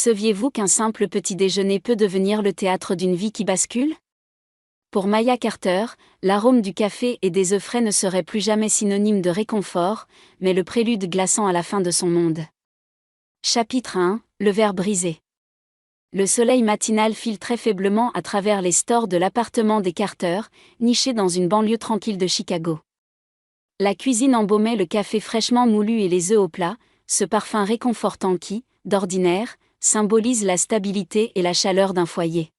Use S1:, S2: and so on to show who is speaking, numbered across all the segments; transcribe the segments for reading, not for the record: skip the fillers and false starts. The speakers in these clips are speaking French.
S1: Saviez-vous qu'un simple petit déjeuner peut devenir le théâtre d'une vie qui bascule? Pour Maya Carter, l'arôme du café et des œufs frais ne serait plus jamais synonyme de réconfort, mais le prélude glaçant à la fin de son monde. Chapitre 1, le verre brisé. Le soleil matinal file très faiblement à travers les stores de l'appartement des Carter, niché dans une banlieue tranquille de Chicago. La cuisine embaumait le café fraîchement moulu et les œufs au plat, ce parfum réconfortant qui, d'ordinaire, symbolise la stabilité et la chaleur d'un foyer.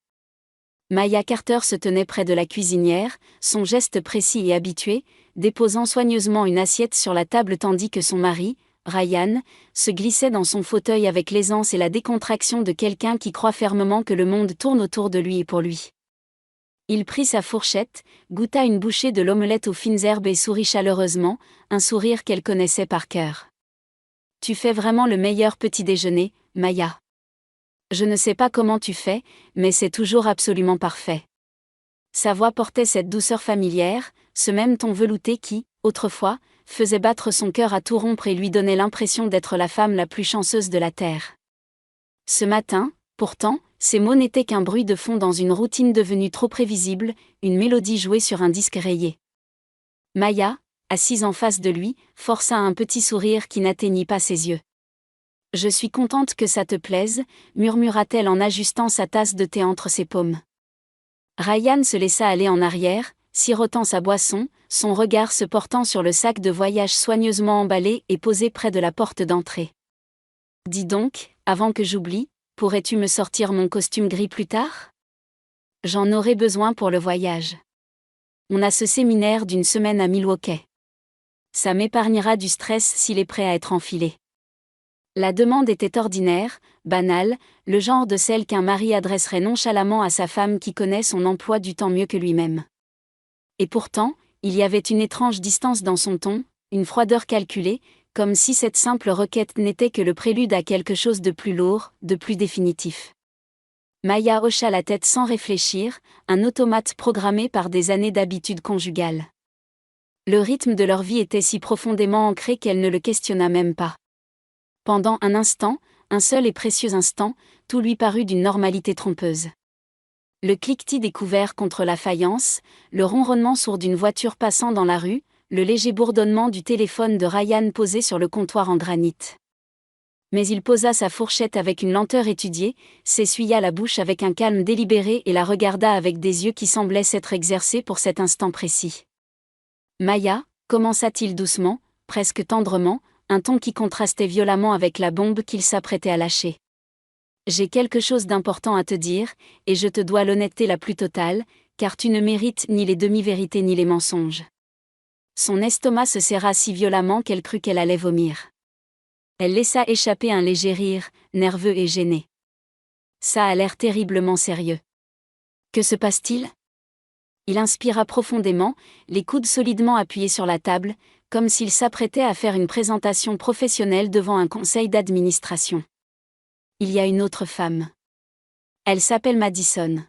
S1: Maya Carter se tenait près de la cuisinière, son geste précis et habitué, déposant soigneusement une assiette sur la table tandis que son mari, Ryan, se glissait dans son fauteuil avec l'aisance et la décontraction de quelqu'un qui croit fermement que le monde tourne autour de lui et pour lui. Il prit sa fourchette, goûta une bouchée de l'omelette aux fines herbes et sourit chaleureusement, un sourire qu'elle connaissait par cœur. « Tu fais vraiment le meilleur petit déjeuner, Maya. Je ne sais pas comment tu fais, mais c'est toujours absolument parfait. » Sa voix portait cette douceur familière, ce même ton velouté qui, autrefois, faisait battre son cœur à tout rompre et lui donnait l'impression d'être la femme la plus chanceuse de la terre. Ce matin, pourtant, ces mots n'étaient qu'un bruit de fond dans une routine devenue trop prévisible, une mélodie jouée sur un disque rayé. Maya, assise en face de lui, força un petit sourire qui n'atteignit pas ses yeux. « Je suis contente que ça te plaise », murmura-t-elle en ajustant sa tasse de thé entre ses paumes. Ryan se laissa aller en arrière, sirotant sa boisson, son regard se portant sur le sac de voyage soigneusement emballé et posé près de la porte d'entrée. « Dis donc, avant que j'oublie, pourrais-tu me sortir mon costume gris plus tard? J'en aurai besoin pour le voyage. On a ce séminaire d'une semaine à Milwaukee. Ça m'épargnera du stress s'il est prêt à être enfilé. » La demande était ordinaire, banale, le genre de celle qu'un mari adresserait nonchalamment à sa femme qui connaît son emploi du temps mieux que lui-même. Et pourtant, il y avait une étrange distance dans son ton, une froideur calculée, comme si cette simple requête n'était que le prélude à quelque chose de plus lourd, de plus définitif. Maya hocha la tête sans réfléchir, un automate programmé par des années d'habitude conjugale. Le rythme de leur vie était si profondément ancré qu'elle ne le questionna même pas. Pendant un instant, un seul et précieux instant, tout lui parut d'une normalité trompeuse. Le cliquetis des couverts contre la faïence, le ronronnement sourd d'une voiture passant dans la rue, le léger bourdonnement du téléphone de Ryan posé sur le comptoir en granit. Mais il posa sa fourchette avec une lenteur étudiée, s'essuya la bouche avec un calme délibéré et la regarda avec des yeux qui semblaient s'être exercés pour cet instant précis. « Maya » commença-t-il doucement, presque tendrement, un ton qui contrastait violemment avec la bombe qu'il s'apprêtait à lâcher. « J'ai quelque chose d'important à te dire, et je te dois l'honnêteté la plus totale, car tu ne mérites ni les demi-vérités ni les mensonges. » Son estomac se serra si violemment qu'elle crut qu'elle allait vomir. Elle laissa échapper un léger rire, nerveux et gêné. « Ça a l'air terriblement sérieux. Que se passe-t-il » Il inspira profondément, les coudes solidement appuyés sur la table, comme s'il s'apprêtait à faire une présentation professionnelle devant un conseil d'administration. « Il y a une autre femme. Elle s'appelle Madison.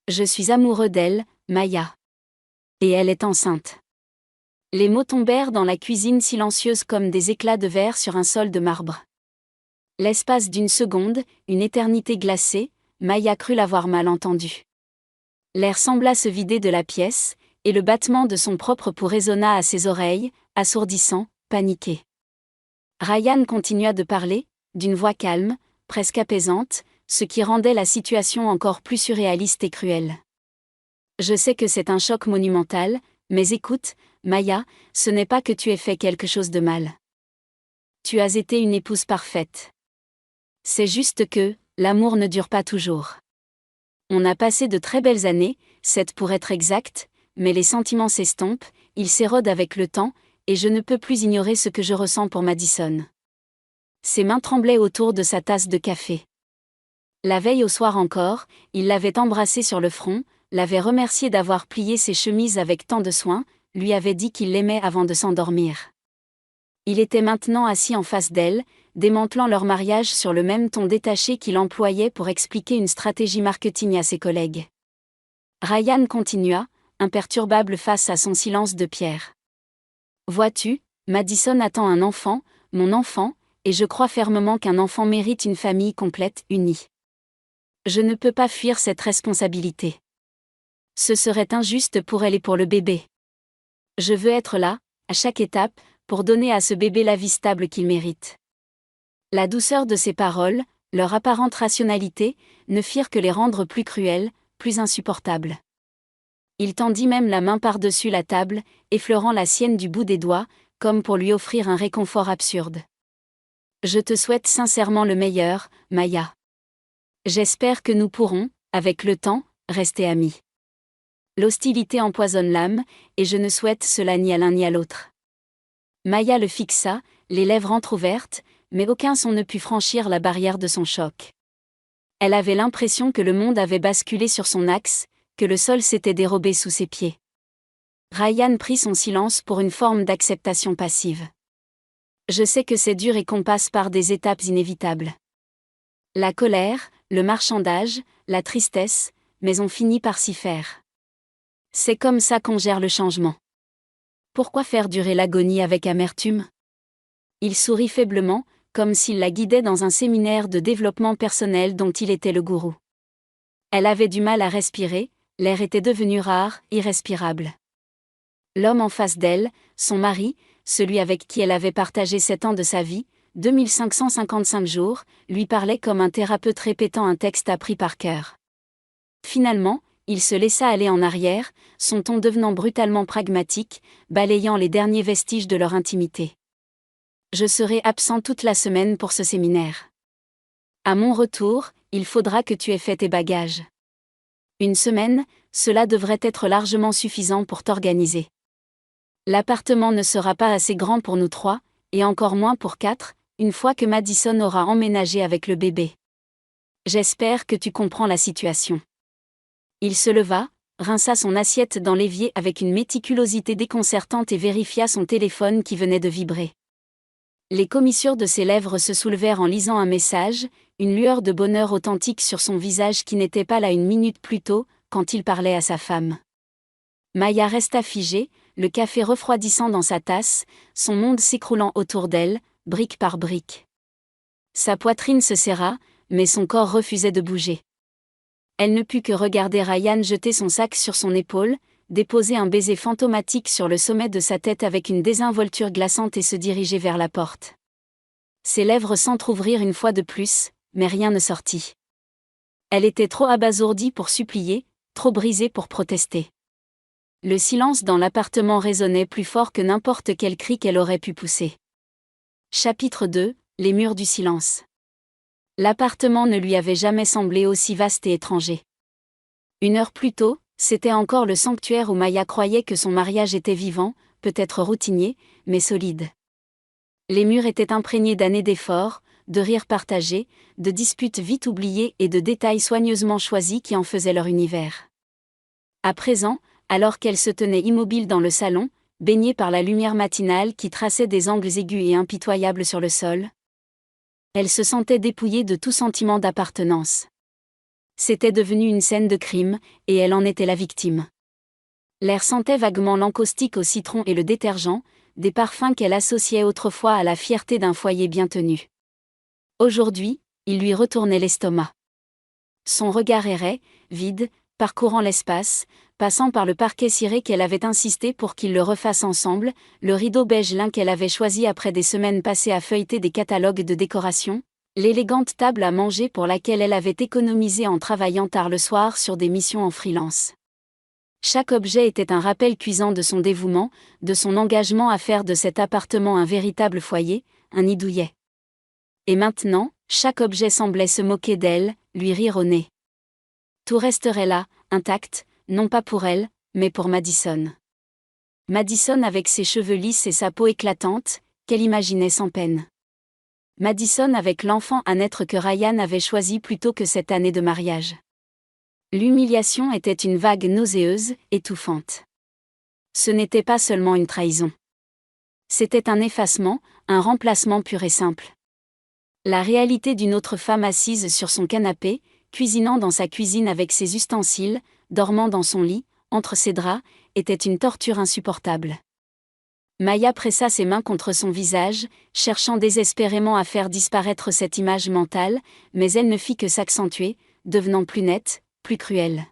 S1: Je suis amoureux d'elle, Maya. Et elle est enceinte. » Les mots tombèrent dans la cuisine silencieuse comme des éclats de verre sur un sol de marbre. L'espace d'une seconde, une éternité glacée, Maya crut l'avoir mal entendu. L'air sembla se vider de la pièce, et le battement de son propre pouls résonna à ses oreilles, assourdissant, paniqué. Ryan continua de parler, d'une voix calme, presque apaisante, ce qui rendait la situation encore plus surréaliste et cruelle. « Je sais que c'est un choc monumental, mais écoute, Maya, ce n'est pas que tu aies fait quelque chose de mal. Tu as été une épouse parfaite. C'est juste que, l'amour ne dure pas toujours. On a passé de très belles années, 7 pour être exact, mais les sentiments s'estompent, ils s'érodent avec le temps, et je ne peux plus ignorer ce que je ressens pour Madison. » Ses mains tremblaient autour de sa tasse de café. La veille au soir encore, il l'avait embrassée sur le front, l'avait remerciée d'avoir plié ses chemises avec tant de soin, lui avait dit qu'il l'aimait avant de s'endormir. Il était maintenant assis en face d'elle, démantelant leur mariage sur le même ton détaché qu'il employait pour expliquer une stratégie marketing à ses collègues. Ryan continua, imperturbable face à son silence de pierre. « Vois-tu, Madison attend un enfant, mon enfant, et je crois fermement qu'un enfant mérite une famille complète, unie. Je ne peux pas fuir cette responsabilité. Ce serait injuste pour elle et pour le bébé. Je veux être là, à chaque étape, pour donner à ce bébé la vie stable qu'il mérite. La douceur de ses paroles, leur apparente rationalité, ne firent que les rendre plus cruelles, plus insupportables. Il tendit même la main par-dessus la table, effleurant la sienne du bout des doigts, comme pour lui offrir un réconfort absurde. Je te souhaite sincèrement le meilleur, Maya. J'espère que nous pourrons, avec le temps, rester amis. L'hostilité empoisonne l'âme, et je ne souhaite cela ni à l'un ni à l'autre. Maya le fixa, les lèvres entr'ouvertes, mais aucun son ne put franchir la barrière de son choc. Elle avait l'impression que le monde avait basculé sur son axe, que le sol s'était dérobé sous ses pieds. Ryan prit son silence pour une forme d'acceptation passive. Je sais que c'est dur et qu'on passe par des étapes inévitables. La colère, le marchandage, la tristesse, mais on finit par s'y faire. C'est comme ça qu'on gère le changement. Pourquoi faire durer l'agonie avec amertume ? Il sourit faiblement, comme s'il la guidait dans un séminaire de développement personnel dont il était le gourou. Elle avait du mal à respirer, l'air était devenu rare, irrespirable. L'homme en face d'elle, son mari, celui avec qui elle avait partagé 7 ans de sa vie, 2555 jours, lui parlait comme un thérapeute répétant un texte appris par cœur. Finalement, il se laissa aller en arrière, son ton devenant brutalement pragmatique, balayant les derniers vestiges de leur intimité. Je serai absent toute la semaine pour ce séminaire. À mon retour, il faudra que tu aies fait tes bagages. Une semaine, cela devrait être largement suffisant pour t'organiser. L'appartement ne sera pas assez grand pour nous 3, et encore moins pour 4, une fois que Madison aura emménagé avec le bébé. J'espère que tu comprends la situation. Il se leva, rinça son assiette dans l'évier avec une méticulosité déconcertante et vérifia son téléphone qui venait de vibrer. Les commissures de ses lèvres se soulevèrent en lisant un message, une lueur de bonheur authentique sur son visage qui n'était pas là une minute plus tôt, quand il parlait à sa femme. Maya resta figée, le café refroidissant dans sa tasse, son monde s'écroulant autour d'elle, brique par brique. Sa poitrine se serra, mais son corps refusait de bouger. Elle ne put que regarder Ryan jeter son sac sur son épaule, déposer un baiser fantomatique sur le sommet de sa tête avec une désinvolture glaçante et se diriger vers la porte. Ses lèvres s'entr'ouvrirent une fois de plus, mais rien ne sortit. Elle était trop abasourdie pour supplier, trop brisée pour protester. Le silence dans l'appartement résonnait plus fort que n'importe quel cri qu'elle aurait pu pousser. Chapitre 2, les murs du silence. L'appartement ne lui avait jamais semblé aussi vaste et étranger. 1 heure plus tôt, c'était encore le sanctuaire où Maya croyait que son mariage était vivant, peut-être routinier, mais solide. Les murs étaient imprégnés d'années d'efforts, de rires partagés, de disputes vite oubliées et de détails soigneusement choisis qui en faisaient leur univers. À présent, alors qu'elle se tenait immobile dans le salon, baignée par la lumière matinale qui traçait des angles aigus et impitoyables sur le sol, elle se sentait dépouillée de tout sentiment d'appartenance. C'était devenu une scène de crime, et elle en était la victime. L'air sentait vaguement l'encaustique au citron et le détergent, des parfums qu'elle associait autrefois à la fierté d'un foyer bien tenu. Aujourd'hui, il lui retournait l'estomac. Son regard errait, vide, parcourant l'espace, passant par le parquet ciré qu'elle avait insisté pour qu'ils le refassent ensemble, le rideau beige lin qu'elle avait choisi après des semaines passées à feuilleter des catalogues de décoration, l'élégante table à manger pour laquelle elle avait économisé en travaillant tard le soir sur des missions en freelance. Chaque objet était un rappel cuisant de son dévouement, de son engagement à faire de cet appartement un véritable foyer, un nid douillet. Et maintenant, chaque objet semblait se moquer d'elle, lui rire au nez. Tout resterait là, intact, non pas pour elle, mais pour Madison. Madison avec ses cheveux lisses et sa peau éclatante, qu'elle imaginait sans peine. Madison avec l'enfant à naître que Ryan avait choisi plutôt que cette année de mariage. L'humiliation était une vague nauséeuse, étouffante. Ce n'était pas seulement une trahison. C'était un effacement, un remplacement pur et simple. La réalité d'une autre femme assise sur son canapé, cuisinant dans sa cuisine avec ses ustensiles, dormant dans son lit, entre ses draps, était une torture insupportable. Maya pressa ses mains contre son visage, cherchant désespérément à faire disparaître cette image mentale, mais elle ne fit que s'accentuer, devenant plus nette, plus cruelle.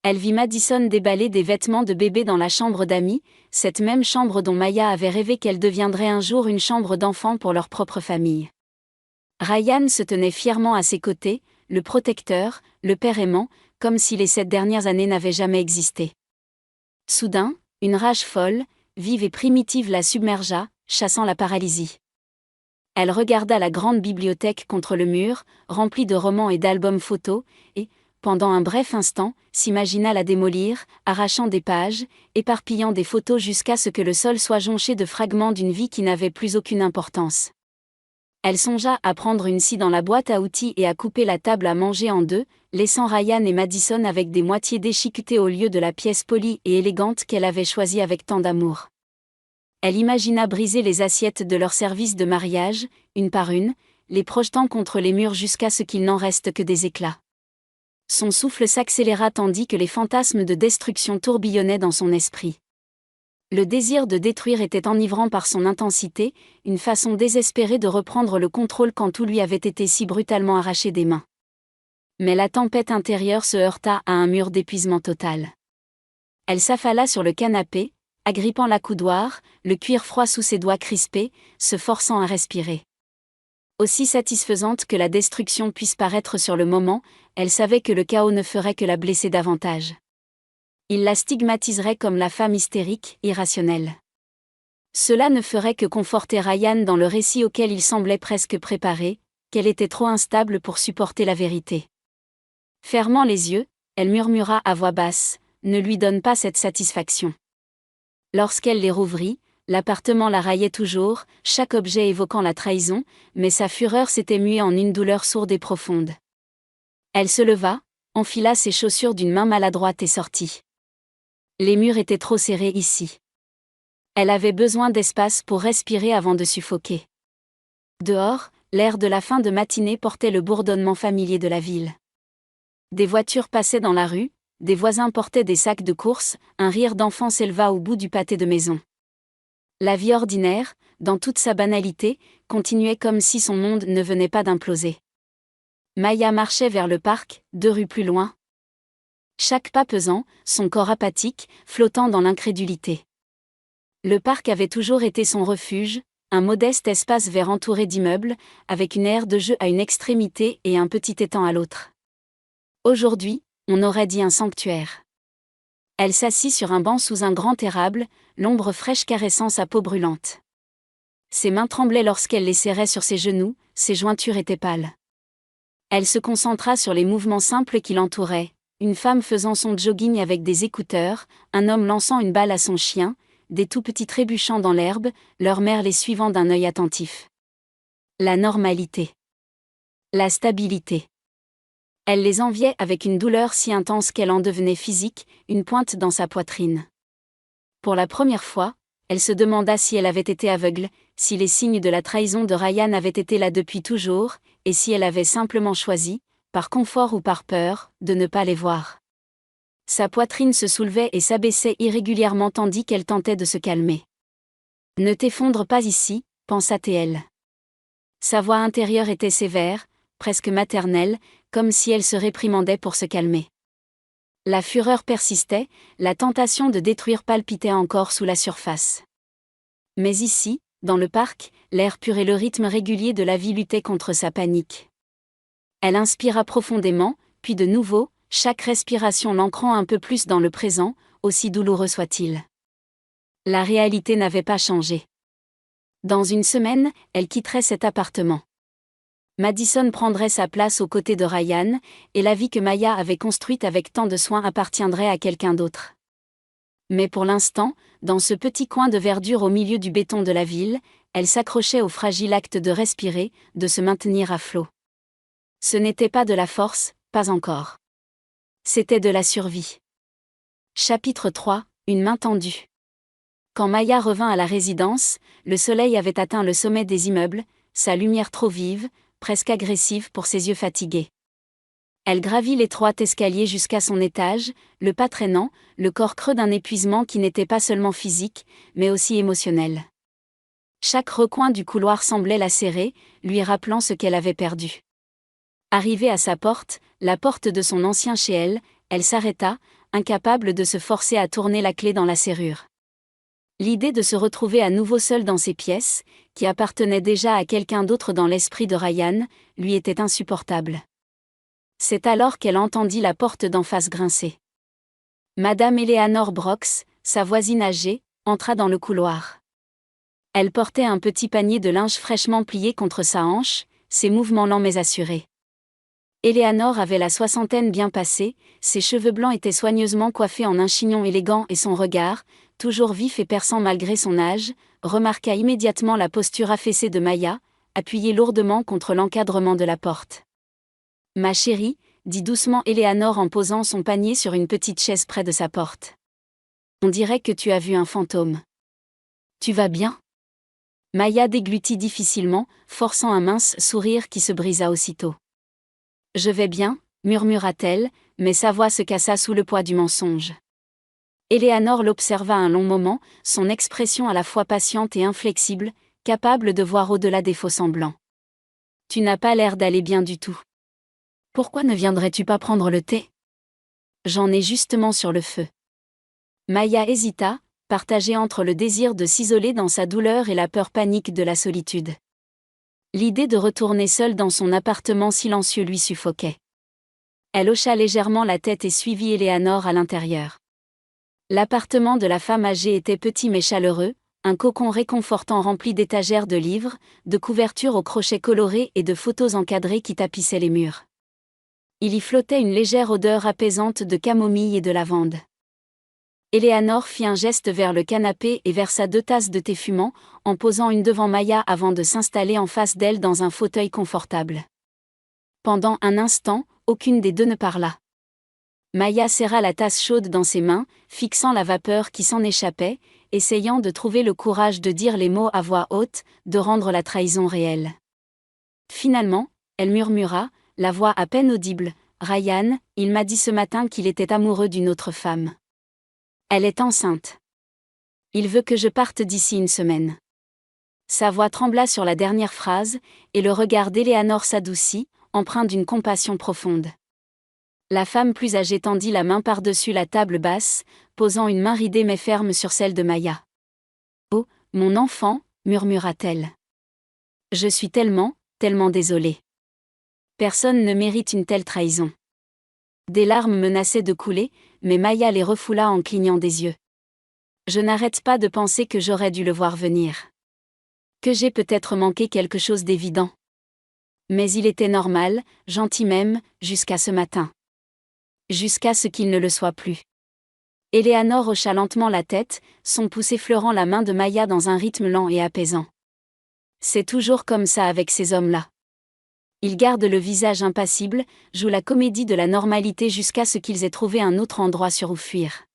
S1: Elle vit Madison déballer des vêtements de bébé dans la chambre d'amis, cette même chambre dont Maya avait rêvé qu'elle deviendrait un jour une chambre d'enfants pour leur propre famille. Ryan se tenait fièrement à ses côtés, le protecteur, le père aimant, comme si les 7 dernières années n'avaient jamais existé. Soudain, une rage folle, vive et primitive la submergea, chassant la paralysie. Elle regarda la grande bibliothèque contre le mur, remplie de romans et d'albums photos, et, pendant un bref instant, s'imagina la démolir, arrachant des pages, éparpillant des photos jusqu'à ce que le sol soit jonché de fragments d'une vie qui n'avait plus aucune importance. Elle songea à prendre une scie dans la boîte à outils et à couper la table à manger en deux, laissant Ryan et Madison avec des moitiés déchiquetées au lieu de la pièce polie et élégante qu'elle avait choisie avec tant d'amour. Elle imagina briser les assiettes de leur service de mariage, une par une, les projetant contre les murs jusqu'à ce qu'il n'en reste que des éclats. Son souffle s'accéléra tandis que les fantasmes de destruction tourbillonnaient dans son esprit. Le désir de détruire était enivrant par son intensité, une façon désespérée de reprendre le contrôle quand tout lui avait été si brutalement arraché des mains. Mais la tempête intérieure se heurta à un mur d'épuisement total. Elle s'affala sur le canapé, agrippant la coudoir, le cuir froid sous ses doigts crispés, se forçant à respirer. Aussi satisfaisante que la destruction puisse paraître sur le moment, elle savait que le chaos ne ferait que la blesser davantage. Il la stigmatiserait comme la femme hystérique, irrationnelle. Cela ne ferait que conforter Ryan dans le récit auquel il semblait presque préparé, qu'elle était trop instable pour supporter la vérité. Fermant les yeux, elle murmura à voix basse, « Ne lui donne pas cette satisfaction. » Lorsqu'elle les rouvrit, l'appartement la raillait toujours, chaque objet évoquant la trahison, mais sa fureur s'était muée en une douleur sourde et profonde. Elle se leva, enfila ses chaussures d'une main maladroite et sortit. Les murs étaient trop serrés ici. Elle avait besoin d'espace pour respirer avant de suffoquer. Dehors, l'air de la fin de matinée portait le bourdonnement familier de la ville. Des voitures passaient dans la rue, des voisins portaient des sacs de courses, un rire d'enfant s'éleva au bout du pâté de maison. La vie ordinaire, dans toute sa banalité, continuait comme si son monde ne venait pas d'imploser. Maya marchait vers le parc, 2 rues plus loin. Chaque pas pesant, son corps apathique, flottant dans l'incrédulité. Le parc avait toujours été son refuge, un modeste espace vert entouré d'immeubles, avec une aire de jeu à une extrémité et un petit étang à l'autre. Aujourd'hui, on aurait dit un sanctuaire. Elle s'assit sur un banc sous un grand érable, l'ombre fraîche caressant sa peau brûlante. Ses mains tremblaient lorsqu'elle les serrait sur ses genoux, ses jointures étaient pâles. Elle se concentra sur les mouvements simples qui l'entouraient, une femme faisant son jogging avec des écouteurs, un homme lançant une balle à son chien, des tout-petits trébuchant dans l'herbe, leur mère les suivant d'un œil attentif. La normalité. La stabilité. Elle les enviait avec une douleur si intense qu'elle en devenait physique, une pointe dans sa poitrine. Pour la première fois, elle se demanda si elle avait été aveugle, si les signes de la trahison de Ryan avaient été là depuis toujours, et si elle avait simplement choisi, par confort ou par peur, de ne pas les voir. Sa poitrine se soulevait et s'abaissait irrégulièrement tandis qu'elle tentait de se calmer. « Ne t'effondre pas ici, pensa-t-elle. Sa voix intérieure était sévère, presque maternelle, comme si elle se réprimandait pour se calmer. La fureur persistait, la tentation de détruire palpitait encore sous la surface. Mais ici, dans le parc, l'air pur et le rythme régulier de la vie luttaient contre sa panique. Elle inspira profondément, puis de nouveau, chaque respiration l'ancrant un peu plus dans le présent, aussi douloureux soit-il. La réalité n'avait pas changé. Dans une semaine, elle quitterait cet appartement. Madison prendrait sa place aux côtés de Ryan, et la vie que Maya avait construite avec tant de soin appartiendrait à quelqu'un d'autre. Mais pour l'instant, dans ce petit coin de verdure au milieu du béton de la ville, elle s'accrochait au fragile acte de respirer, de se maintenir à flot. Ce n'était pas de la force, pas encore. C'était de la survie. Chapitre 3, une main tendue. Quand Maya revint à la résidence, le soleil avait atteint le sommet des immeubles, sa lumière trop vive, presque agressive pour ses yeux fatigués. Elle gravit l'étroit escalier jusqu'à son étage, le pas traînant, le corps creux d'un épuisement qui n'était pas seulement physique, mais aussi émotionnel. Chaque recoin du couloir semblait la serrer, lui rappelant ce qu'elle avait perdu. Arrivée à sa porte, la porte de son ancien chez elle, elle s'arrêta, incapable de se forcer à tourner la clé dans la serrure. L'idée de se retrouver à nouveau seule dans ses pièces, qui appartenaient déjà à quelqu'un d'autre dans l'esprit de Ryan, lui était insupportable. C'est alors qu'elle entendit la porte d'en face grincer. Madame Eleanor Brox, sa voisine âgée, entra dans le couloir. Elle portait un petit panier de linge fraîchement plié contre sa hanche, ses mouvements lents mais assurés. Eleanor avait la soixantaine bien passée, ses cheveux blancs étaient soigneusement coiffés en un chignon élégant et son regard, toujours vif et perçant malgré son âge, remarqua immédiatement la posture affaissée de Maya, appuyée lourdement contre l'encadrement de la porte. « Ma chérie », dit doucement Eleanor en posant son panier sur une petite chaise près de sa porte. « On dirait que tu as vu un fantôme. Tu vas bien ?» Maya déglutit difficilement, forçant un mince sourire qui se brisa aussitôt. « Je vais bien », murmura-t-elle, mais sa voix se cassa sous le poids du mensonge. Eleanor l'observa un long moment, son expression à la fois patiente et inflexible, capable de voir au-delà des faux semblants. « Tu n'as pas l'air d'aller bien du tout. Pourquoi ne viendrais-tu pas prendre le thé ? J'en ai justement sur le feu. » Maya hésita, partagée entre le désir de s'isoler dans sa douleur et la peur panique de la solitude. L'idée de retourner seule dans son appartement silencieux lui suffoquait. Elle hocha légèrement la tête et suivit Eleanor à l'intérieur. L'appartement de la femme âgée était petit mais chaleureux, un cocon réconfortant rempli d'étagères de livres, de couvertures aux crochets colorés et de photos encadrées qui tapissaient les murs. Il y flottait une légère odeur apaisante de camomille et de lavande. Eleanor fit un geste vers le canapé et versa 2 tasses de thé fumant, en posant une devant Maya avant de s'installer en face d'elle dans un fauteuil confortable. Pendant un instant, aucune des deux ne parla. Maya serra la tasse chaude dans ses mains, fixant la vapeur qui s'en échappait, essayant de trouver le courage de dire les mots à voix haute, de rendre la trahison réelle. Finalement, elle murmura, la voix à peine audible, « Ryan, il m'a dit ce matin qu'il était amoureux d'une autre femme. Elle est enceinte. Il veut que je parte d'ici une semaine. » Sa voix trembla sur la dernière phrase, et le regard d'Eleanor s'adoucit, empreint d'une compassion profonde. La femme plus âgée tendit la main par-dessus la table basse, posant une main ridée mais ferme sur celle de Maya. « Oh, mon enfant », murmura-t-elle. « Je suis tellement, tellement désolée. Personne ne mérite une telle trahison. » Des larmes menaçaient de couler, mais Maya les refoula en clignant des yeux. « Je n'arrête pas de penser que j'aurais dû le voir venir. Que j'ai peut-être manqué quelque chose d'évident. Mais il était normal, gentil même, jusqu'à ce matin. Jusqu'à ce qu'il ne le soit plus. » Eleanor hocha lentement la tête, son pouce effleurant la main de Maya dans un rythme lent et apaisant. « C'est toujours comme ça avec ces hommes-là. Ils gardent le visage impassible, jouent la comédie de la normalité jusqu'à ce qu'ils aient trouvé un autre endroit sur où fuir. »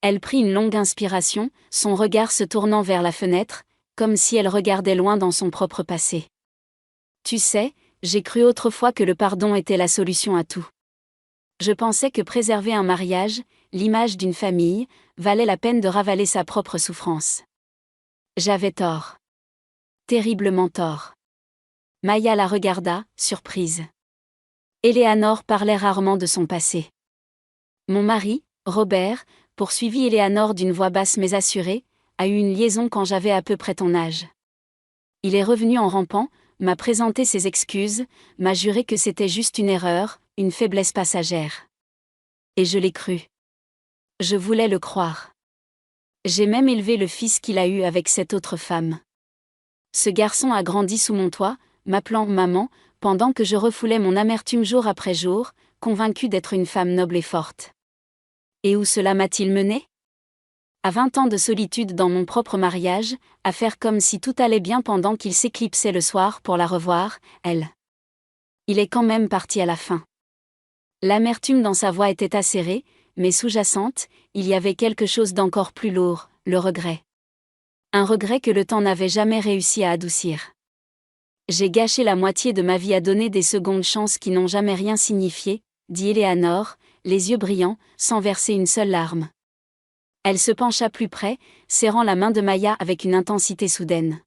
S1: Elle prit une longue inspiration, son regard se tournant vers la fenêtre, comme si elle regardait loin dans son propre passé. « Tu sais, j'ai cru autrefois que le pardon était la solution à tout. Je pensais que préserver un mariage, l'image d'une famille, valait la peine de ravaler sa propre souffrance. J'avais tort. Terriblement tort. » Maya la regarda, surprise. Eleanor parlait rarement de son passé. « Mon mari, Robert, » poursuivit Eleanor d'une voix basse mais assurée, « a eu une liaison quand j'avais à peu près ton âge. Il est revenu en rampant, m'a présenté ses excuses, m'a juré que c'était juste une erreur, une faiblesse passagère. Et je l'ai cru. Je voulais le croire. J'ai même élevé le fils qu'il a eu avec cette autre femme. Ce garçon a grandi sous mon toit, m'appelant maman, pendant que je refoulais mon amertume jour après jour, convaincue d'être une femme noble et forte. Et où cela m'a-t-il mené ? À 20 ans de solitude dans mon propre mariage, à faire comme si tout allait bien pendant qu'il s'éclipsait le soir pour la revoir, elle. Il est quand même parti à la fin. » L'amertume dans sa voix était acérée, mais sous-jacente, il y avait quelque chose d'encore plus lourd, le regret. Un regret que le temps n'avait jamais réussi à adoucir. « J'ai gâché la moitié de ma vie à donner des secondes chances qui n'ont jamais rien signifié, dit Eleanor, les yeux brillants, sans verser une seule larme. Elle se pencha plus près, serrant la main de Maya avec une intensité soudaine.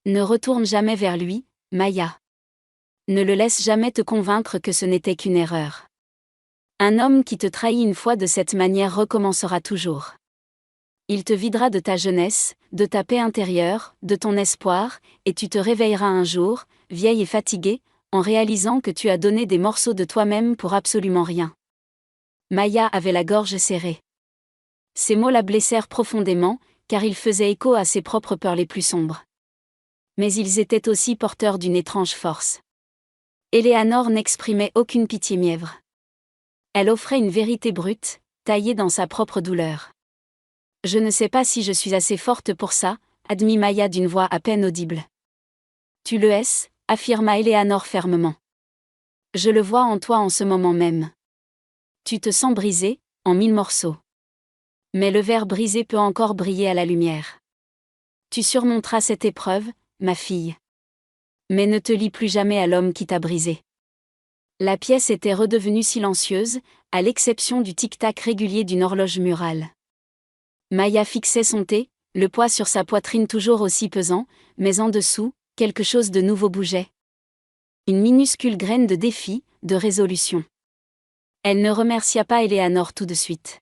S1: Ne retourne jamais vers lui, Maya. Ne le laisse jamais te convaincre que ce n'était qu'une erreur. Un homme qui te trahit une fois de cette manière recommencera toujours. Il te videra de ta jeunesse, de ta paix intérieure, de ton espoir, et tu te réveilleras un jour, vieille et fatiguée, en réalisant que tu as donné des morceaux de toi-même pour absolument rien. Maya avait la gorge serrée. Ces mots la blessèrent profondément, car ils faisaient écho à ses propres peurs les plus sombres. Mais ils étaient aussi porteurs d'une étrange force. Eleanor n'exprimait aucune pitié mièvre. Elle offrait une vérité brute, taillée dans sa propre douleur. « Je ne sais pas si je suis assez forte pour ça », admit Maya d'une voix à peine audible. « Tu le es », affirma Eleanor fermement. « Je le vois en toi en ce moment même. Tu te sens brisé, en 1000 morceaux. Mais le verre brisé peut encore briller à la lumière. Tu surmonteras cette épreuve, ma fille. Mais ne te lie plus jamais à l'homme qui t'a brisé. » La pièce était redevenue silencieuse, à l'exception du tic-tac régulier d'une horloge murale. Maya fixait son thé, le poids sur sa poitrine toujours aussi pesant, mais en dessous, quelque chose de nouveau bougeait. Une minuscule graine de défi, de résolution. Elle ne remercia pas Eleanor tout de suite.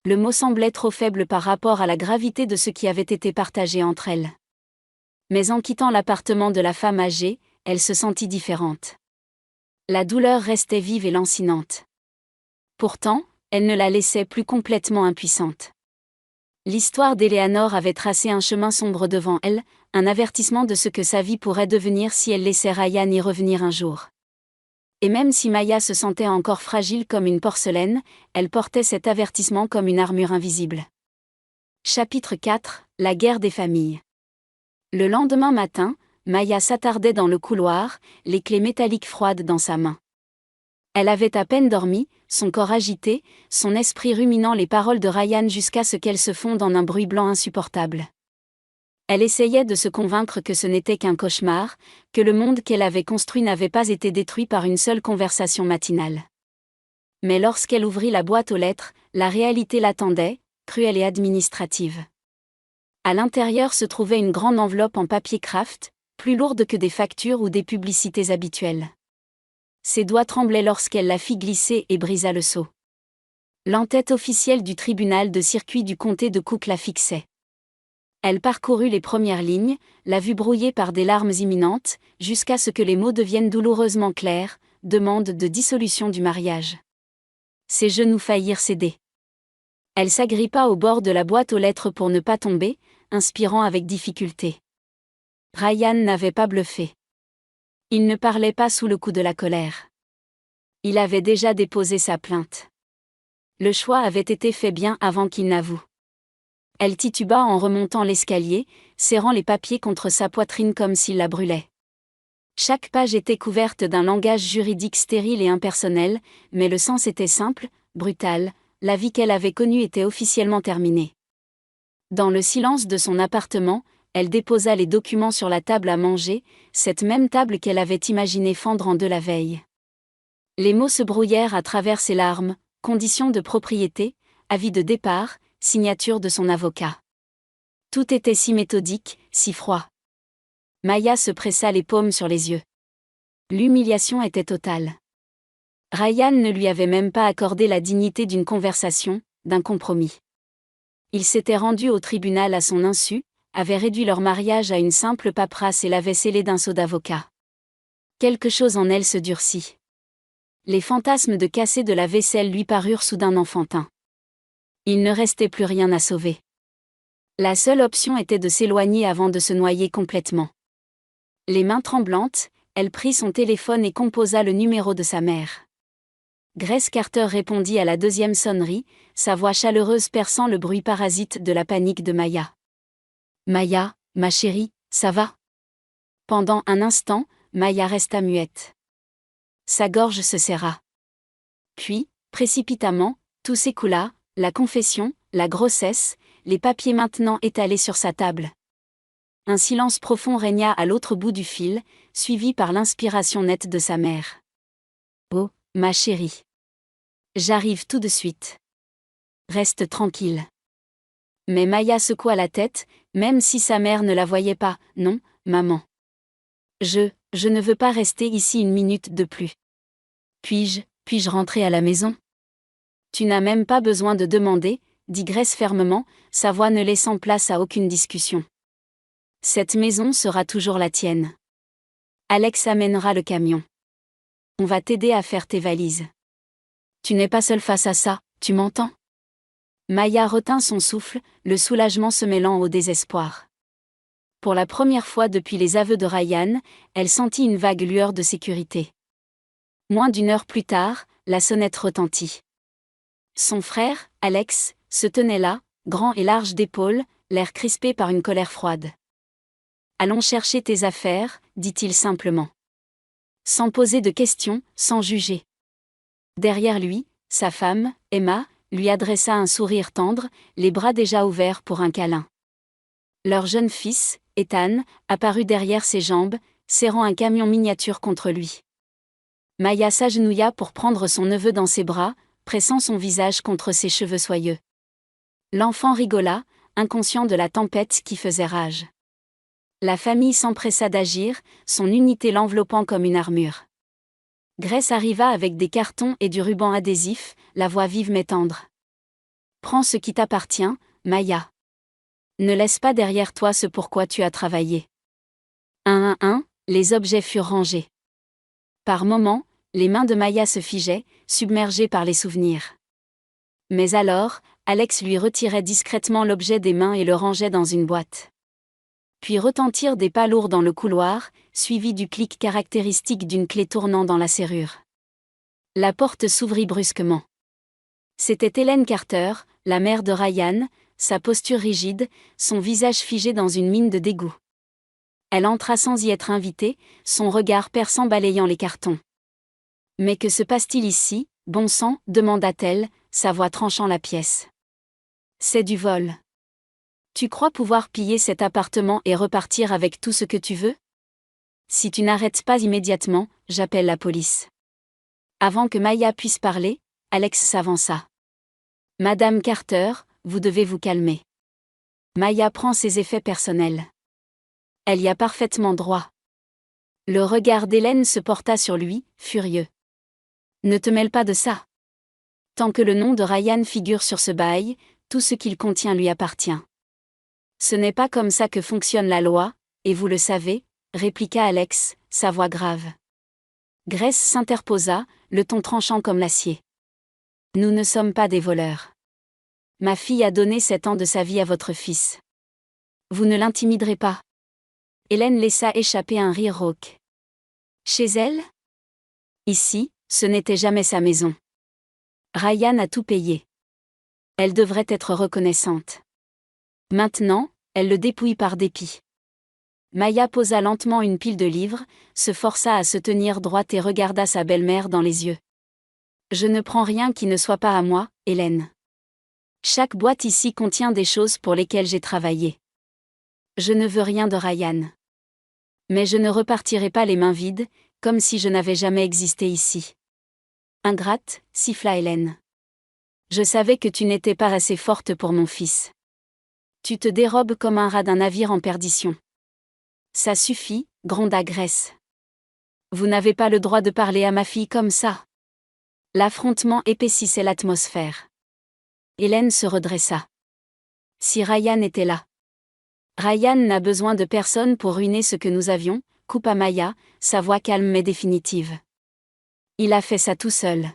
S1: Le mot semblait trop faible par rapport à la gravité de ce qui avait été partagé entre elles. Mais en quittant l'appartement de la femme âgée, elle se sentit différente. La douleur restait vive et lancinante. Pourtant, elle ne la laissait plus complètement impuissante. L'histoire d'Eleanor avait tracé un chemin sombre devant elle, un avertissement de ce que sa vie pourrait devenir si elle laissait Ryan y revenir un jour. Et même si Maya se sentait encore fragile comme une porcelaine, elle portait cet avertissement comme une armure invisible. Chapitre 4 – La guerre des familles. Le lendemain matin, Maya s'attardait dans le couloir, les clés métalliques froides dans sa main. Elle avait à peine dormi, son corps agité, son esprit ruminant les paroles de Ryan jusqu'à ce qu'elles se fondent en un bruit blanc insupportable. Elle essayait de se convaincre que ce n'était qu'un cauchemar, que le monde qu'elle avait construit n'avait pas été détruit par une seule conversation matinale. Mais lorsqu'elle ouvrit la boîte aux lettres, la réalité l'attendait, cruelle et administrative. À l'intérieur se trouvait une grande enveloppe en papier craft, plus lourde que des factures ou des publicités habituelles. Ses doigts tremblaient lorsqu'elle la fit glisser et brisa le sceau. L'entête officielle du tribunal de circuit du comté de Cook la fixait. Elle parcourut les premières lignes, la vue brouillée par des larmes imminentes, jusqu'à ce que les mots deviennent douloureusement clairs, demande de dissolution du mariage. Ses genoux faillirent céder. Elle s'agrippa au bord de la boîte aux lettres pour ne pas tomber, inspirant avec difficulté. Ryan n'avait pas bluffé. Il ne parlait pas sous le coup de la colère. Il avait déjà déposé sa plainte. Le choix avait été fait bien avant qu'il n'avoue. Elle tituba en remontant l'escalier, serrant les papiers contre sa poitrine comme s'il la brûlait. Chaque page était couverte d'un langage juridique stérile et impersonnel, mais le sens était simple, brutal, la vie qu'elle avait connue était officiellement terminée. Dans le silence de son appartement, elle déposa les documents sur la table à manger, cette même table qu'elle avait imaginé fendre en deux la veille. Les mots se brouillèrent à travers ses larmes, conditions de propriété, avis de départ, signature de son avocat. Tout était si méthodique, si froid. Maya se pressa les paumes sur les yeux. L'humiliation était totale. Ryan ne lui avait même pas accordé la dignité d'une conversation, d'un compromis. Il s'était rendu au tribunal à son insu, avait réduit leur mariage à une simple paperasse et l'avait scellé d'un sceau d'avocat. Quelque chose en elle se durcit. Les fantasmes de casser de la vaisselle lui parurent soudain enfantins. Il ne restait plus rien à sauver. La seule option était de s'éloigner avant de se noyer complètement. Les mains tremblantes, elle prit son téléphone et composa le numéro de sa mère. Grace Carter répondit à la deuxième sonnerie, sa voix chaleureuse perçant le bruit parasite de la panique de Maya. « Maya, ma chérie, ça va ?» Pendant un instant, Maya resta muette. Sa gorge se serra. Puis, précipitamment, tout s'écoula, la confession, la grossesse, les papiers maintenant étalés sur sa table. Un silence profond régna à l'autre bout du fil, suivi par l'inspiration nette de sa mère. « Oh, ma chérie. J'arrive tout de suite. Reste tranquille. » Mais Maya secoua la tête, même si sa mère ne la voyait pas. « Non, maman. Je ne veux pas rester ici une minute de plus. Puis-je rentrer à la maison ? » « Tu n'as même pas besoin de demander, » dit Grace fermement, sa voix ne laissant place à aucune discussion. « Cette maison sera toujours la tienne. Alex amènera le camion. On va t'aider à faire tes valises. Tu n'es pas seule face à ça, tu m'entends ? » Maya retint son souffle, le soulagement se mêlant au désespoir. Pour la première fois depuis les aveux de Ryan, elle sentit une vague lueur de sécurité. Moins d'une heure plus tard, la sonnette retentit. Son frère, Alex, se tenait là, grand et large d'épaules, l'air crispé par une colère froide. « Allons chercher tes affaires, » dit-il simplement. Sans poser de questions, sans juger. Derrière lui, sa femme, Emma, lui adressa un sourire tendre, les bras déjà ouverts pour un câlin. Leur jeune fils, Ethan, apparut derrière ses jambes, serrant un camion miniature contre lui. Maya s'agenouilla pour prendre son neveu dans ses bras, pressant son visage contre ses cheveux soyeux. L'enfant rigola, inconscient de la tempête qui faisait rage. La famille s'empressa d'agir, son unité l'enveloppant comme une armure. Grace arriva avec des cartons et du ruban adhésif, la voix vive mais tendre. « Prends ce qui t'appartient, Maya. Ne laisse pas derrière toi ce pour quoi tu as travaillé. » Un, les objets furent rangés. Par moments, les mains de Maya se figeaient, submergées par les souvenirs. Mais alors, Alex lui retirait discrètement l'objet des mains et le rangeait dans une boîte. Puis retentirent des pas lourds dans le couloir, suivis du clic caractéristique d'une clé tournant dans la serrure. La porte s'ouvrit brusquement. C'était Hélène Carter, la mère de Ryan, sa posture rigide, son visage figé dans une mine de dégoût. Elle entra sans y être invitée, son regard perçant balayant les cartons. « Mais que se passe-t-il ici, bon sang ?» demanda-t-elle, sa voix tranchant la pièce. « C'est du vol. Tu crois pouvoir piller cet appartement et repartir avec tout ce que tu veux ? Si tu n'arrêtes pas immédiatement, j'appelle la police. » Avant que Maya puisse parler, Alex s'avança. « Madame Carter, vous devez vous calmer. Maya prend ses effets personnels. Elle y a parfaitement droit. » Le regard d'Hélène se porta sur lui, furieux. « Ne te mêle pas de ça. Tant que le nom de Ryan figure sur ce bail, tout ce qu'il contient lui appartient. » « Ce n'est pas comme ça que fonctionne la loi, et vous le savez, » répliqua Alex, sa voix grave. Grace s'interposa, le ton tranchant comme l'acier. « Nous ne sommes pas des voleurs. Ma fille a donné 7 ans de sa vie à votre fils. Vous ne l'intimiderez pas. » Hélène laissa échapper un rire rauque. « Chez elle ? Ici, ce n'était jamais sa maison. Ryan a tout payé. Elle devrait être reconnaissante. Maintenant, elle le dépouille par dépit. » Maya posa lentement une pile de livres, se força à se tenir droite et regarda sa belle-mère dans les yeux. « Je ne prends rien qui ne soit pas à moi, Hélène. Chaque boîte ici contient des choses pour lesquelles j'ai travaillé. Je ne veux rien de Ryan. Mais je ne repartirai pas les mains vides, comme si je n'avais jamais existé ici. » « Ingrate, » siffla Hélène. « Je savais que tu n'étais pas assez forte pour mon fils. Tu te dérobes comme un rat d'un navire en perdition. »« Ça suffit, » gronda Grace. « Vous n'avez pas le droit de parler à ma fille comme ça. » L'affrontement épaississait l'atmosphère. Hélène se redressa. « Si Ryan était là. »« Ryan n'a besoin de personne pour ruiner ce que nous avions, » coupa Maya, sa voix calme mais définitive. « Il a fait ça tout seul. »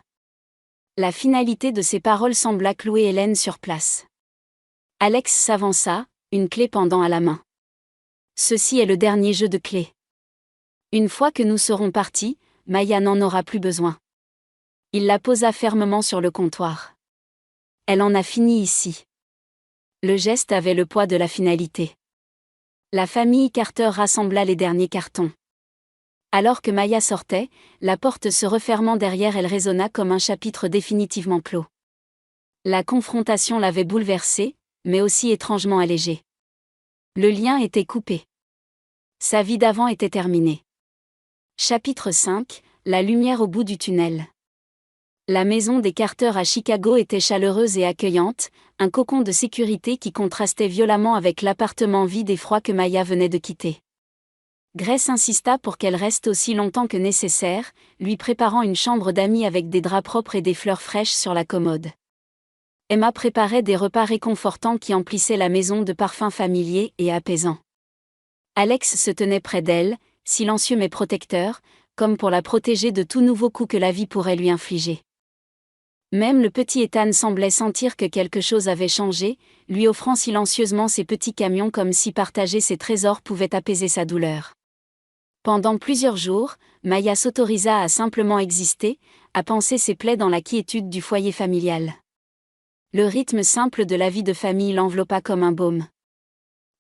S1: La finalité de ses paroles sembla clouer Hélène sur place. Alex s'avança, une clé pendant à la main. « Ceci est le dernier jeu de clés. Une fois que nous serons partis, Maya n'en aura plus besoin. » Il la posa fermement sur le comptoir. « Elle en a fini ici. » Le geste avait le poids de la finalité. La famille Carter rassembla les derniers cartons. Alors que Maya sortait, la porte se refermant derrière elle résonna comme un chapitre définitivement clos. La confrontation l'avait bouleversée, mais aussi étrangement allégée. Le lien était coupé. Sa vie d'avant était terminée. Chapitre 5 : La lumière au bout du tunnel. La maison des Carter à Chicago était chaleureuse et accueillante, un cocon de sécurité qui contrastait violemment avec l'appartement vide et froid que Maya venait de quitter. Grace insista pour qu'elle reste aussi longtemps que nécessaire, lui préparant une chambre d'amis avec des draps propres et des fleurs fraîches sur la commode. Emma préparait des repas réconfortants qui emplissaient la maison de parfums familiers et apaisants. Alex se tenait près d'elle, silencieux mais protecteur, comme pour la protéger de tout nouveau coup que la vie pourrait lui infliger. Même le petit Ethan semblait sentir que quelque chose avait changé, lui offrant silencieusement ses petits camions comme si partager ses trésors pouvait apaiser sa douleur. Pendant plusieurs jours, Maya s'autorisa à simplement exister, à panser ses plaies dans la quiétude du foyer familial. Le rythme simple de la vie de famille l'enveloppa comme un baume.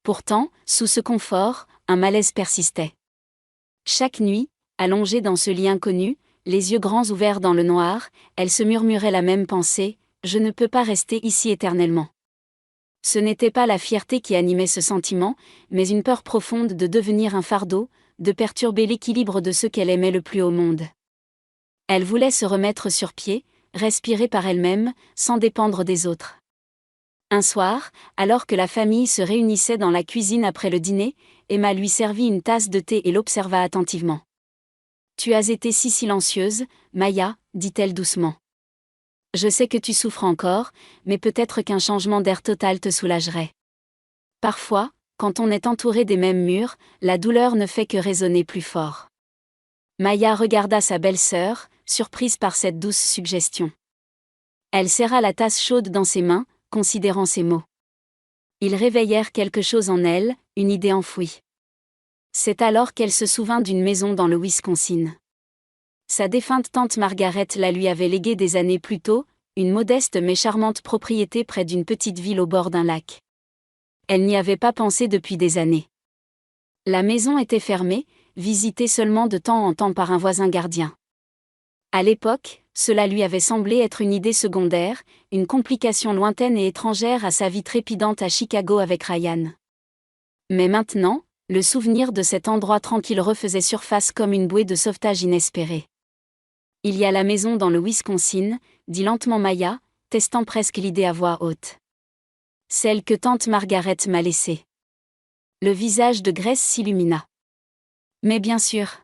S1: Pourtant, sous ce confort, un malaise persistait. Chaque nuit, allongée dans ce lit inconnu, les yeux grands ouverts dans le noir, elle se murmurait la même pensée : je ne peux pas rester ici éternellement. Ce n'était pas la fierté qui animait ce sentiment, mais une peur profonde de devenir un fardeau, de perturber l'équilibre de ceux qu'elle aimait le plus au monde. Elle voulait se remettre sur pied, respirer par elle-même, sans dépendre des autres. Un soir, alors que la famille se réunissait dans la cuisine après le dîner, Emma lui servit une tasse de thé et l'observa attentivement. « Tu as été si silencieuse, Maya, dit-elle doucement. Je sais que tu souffres encore, mais peut-être qu'un changement d'air total te soulagerait. Parfois, quand on est entouré des mêmes murs, la douleur ne fait que résonner plus fort. » Maya regarda sa belle-sœur, surprise par cette douce suggestion. Elle serra la tasse chaude dans ses mains, considérant ses mots. Ils réveillèrent quelque chose en elle, une idée enfouie. C'est alors qu'elle se souvint d'une maison dans le Wisconsin. Sa défunte tante Margaret la lui avait léguée des années plus tôt, une modeste mais charmante propriété près d'une petite ville au bord d'un lac. Elle n'y avait pas pensé depuis des années. La maison était fermée, visitée seulement de temps en temps par un voisin gardien. À l'époque, cela lui avait semblé être une idée secondaire, une complication lointaine et étrangère à sa vie trépidante à Chicago avec Ryan. Mais maintenant, le souvenir de cet endroit tranquille refaisait surface comme une bouée de sauvetage inespérée. « Il y a la maison dans le Wisconsin », dit lentement Maya, testant presque l'idée à voix haute. « Celle que tante Margaret m'a laissée. » Le visage de Grace s'illumina. « Mais bien sûr.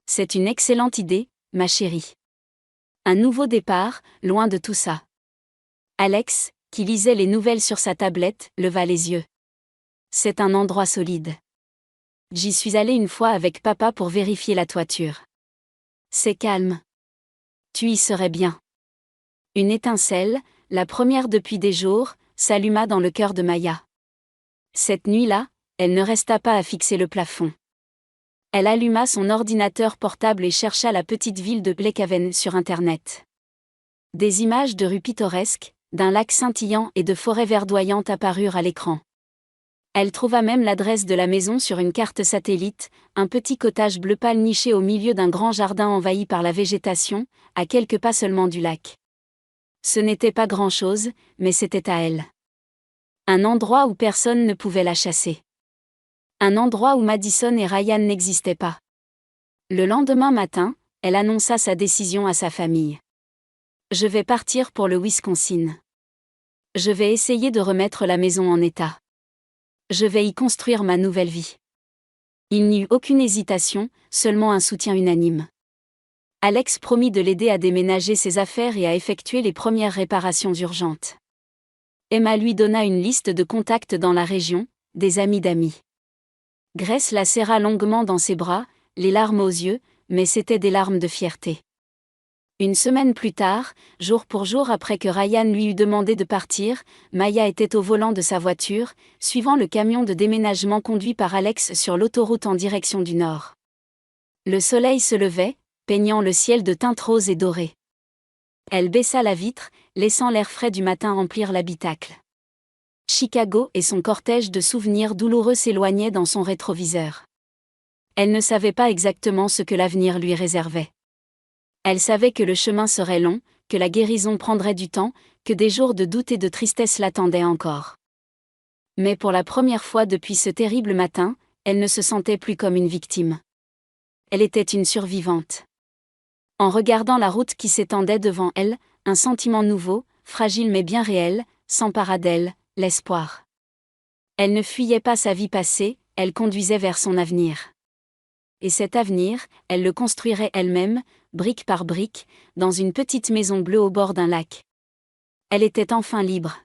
S1: C'est une excellente idée, ma chérie. Un nouveau départ, loin de tout ça. » Alex, qui lisait les nouvelles sur sa tablette, leva les yeux. « C'est un endroit solide. J'y suis allée une fois avec papa pour vérifier la toiture. C'est calme. Tu y serais bien. » Une étincelle, la première depuis des jours, s'alluma dans le cœur de Maya. Cette nuit-là, elle ne resta pas à fixer le plafond. Elle alluma son ordinateur portable et chercha la petite ville de Blakehaven sur Internet. Des images de rues pittoresques, d'un lac scintillant et de forêts verdoyantes apparurent à l'écran. Elle trouva même l'adresse de la maison sur une carte satellite, un petit cottage bleu pâle niché au milieu d'un grand jardin envahi par la végétation, à quelques pas seulement du lac. Ce n'était pas grand-chose, mais c'était à elle. Un endroit où personne ne pouvait la chasser. Un endroit où Madison et Ryan n'existaient pas. Le lendemain matin, elle annonça sa décision à sa famille. « Je vais partir pour le Wisconsin. Je vais essayer de remettre la maison en état. Je vais y construire ma nouvelle vie. » Il n'y eut aucune hésitation, seulement un soutien unanime. Alex promit de l'aider à déménager ses affaires et à effectuer les premières réparations urgentes. Emma lui donna une liste de contacts dans la région, des amis d'amis. Grace la serra longuement dans ses bras, les larmes aux yeux, mais c'étaient des larmes de fierté. Une semaine plus tard, jour pour jour après que Ryan lui eut demandé de partir, Maya était au volant de sa voiture, suivant le camion de déménagement conduit par Alex sur l'autoroute en direction du nord. Le soleil se levait, peignant le ciel de teintes roses et dorées. Elle baissa la vitre, laissant l'air frais du matin remplir l'habitacle. Chicago et son cortège de souvenirs douloureux s'éloignaient dans son rétroviseur. Elle ne savait pas exactement ce que l'avenir lui réservait. Elle savait que le chemin serait long, que la guérison prendrait du temps, que des jours de doute et de tristesse l'attendaient encore. Mais pour la première fois depuis ce terrible matin, Elle ne se sentait plus comme une victime. Elle était une survivante. En regardant la route qui s'étendait devant elle, un sentiment nouveau, fragile mais bien réel, s'empara d'elle, l'espoir. Elle ne fuyait pas sa vie passée, elle conduisait vers son avenir. Et cet avenir, elle le construirait elle-même, brique par brique, dans une petite maison bleue au bord d'un lac. Elle était enfin libre.